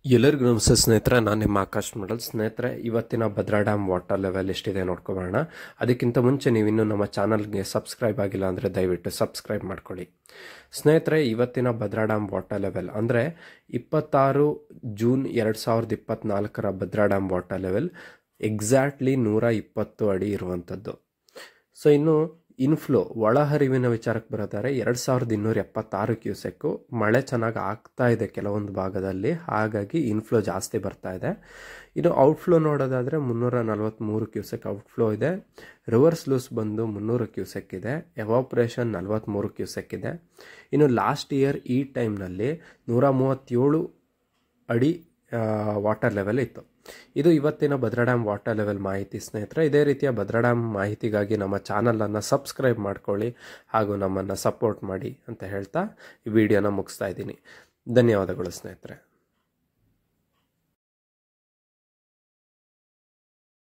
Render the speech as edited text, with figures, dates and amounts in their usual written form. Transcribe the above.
ಎಲ್ಲರಿಗೂ ನಮಸ್ತೆ ಸ್ನೇಹಿತರೆ, ನಾನು ನಿಮ್ಮ ಆಕಾಶ್ ಮಾಡಲ್. ಸ್ನೇಹಿತರೆ, ಇವತ್ತಿನ ಭದ್ರಾ ಡ್ಯಾಮ್ ವಾಟರ್ ಲೆವೆಲ್ ಎಷ್ಟಿದೆ ನೋಡ್ಕೊಬೋಣ. ಅದಕ್ಕಿಂತ ಮುಂಚೆ ನೀವಿನ್ನೂ ನಮ್ಮ ಚಾನಲ್ಗೆ ಸಬ್ಸ್ಕ್ರೈಬ್ ಆಗಿಲ್ಲ ಅಂದರೆ ದಯವಿಟ್ಟು ಸಬ್ಸ್ಕ್ರೈಬ್ ಮಾಡ್ಕೊಳ್ಳಿ. ಸ್ನೇಹಿತರೆ, ಇವತ್ತಿನ ಭದ್ರಾ ಡ್ಯಾಮ್ ವಾಟರ್ ಲೆವೆಲ್ ಅಂದರೆ 26 June 2024 Bhadra dam water level exactly 120 ಅಡಿ ಇರುವಂಥದ್ದು. ಸೊ ಇನ್ನು ಇನ್ಫ್ಲೋ ಒಳಹರಿವಿನ ವಿಚಾರಕ್ಕೆ ಬರೋದಾದ್ರೆ 2276 ಕ್ಯೂಸೆಕ್ಕು. ಮಳೆ ಚೆನ್ನಾಗಿ ಆಗ್ತಾ ಇದೆ ಕೆಲವೊಂದು ಭಾಗದಲ್ಲಿ, ಹಾಗಾಗಿ ಇನ್ಫ್ಲೋ ಜಾಸ್ತಿ ಬರ್ತಾ ಇದೆ. ಇನ್ನು ಔಟ್ಫ್ಲೋ ನೋಡೋದಾದರೆ 343 ಕ್ಯೂಸೆಕ್ ಔಟ್ಫ್ಲೋ ಇದೆ. ರಿವರ್ಸ್ ಲೂಸ್ ಬಂದು 300 ಕ್ಯೂಸೆಕ್ ಇದೆ. ಎವಾಪ್ರೇಷನ್ 43 ಕ್ಯೂಸೆಕ್ ಇದೆ. ಇನ್ನು ಲಾಸ್ಟ್ ಇಯರ್ ಈ ಟೈಮ್ನಲ್ಲಿ 137 ಅಡಿ ವಾಟರ್ ಲೆವೆಲ್ ಇತ್ತು. ಇದು ಇವತ್ತಿನ ಭದ್ರಾ ಡ್ಯಾಮ್ ವಾಟರ್ ಲೆವೆಲ್ ಮಾಹಿತಿ ಸ್ನೇಹಿತರೆ. ಇದೇ ರೀತಿಯ ಭದ್ರಾ ಡ್ಯಾಮ್ ಮಾಹಿತಿಗಾಗಿ ನಮ್ಮ ಚಾನಲನ್ನು ಸಬ್ಸ್ಕ್ರೈಬ್ ಮಾಡ್ಕೊಳ್ಳಿ ಹಾಗೂ ನಮ್ಮನ್ನು ಸಪೋರ್ಟ್ ಮಾಡಿ ಅಂತ ಹೇಳ್ತಾ ಈ ವಿಡಿಯೋನ ಮುಗಿಸ್ತಾ ಇದ್ದೀನಿ. ಧನ್ಯವಾದಗಳು ಸ್ನೇಹಿತರೆ.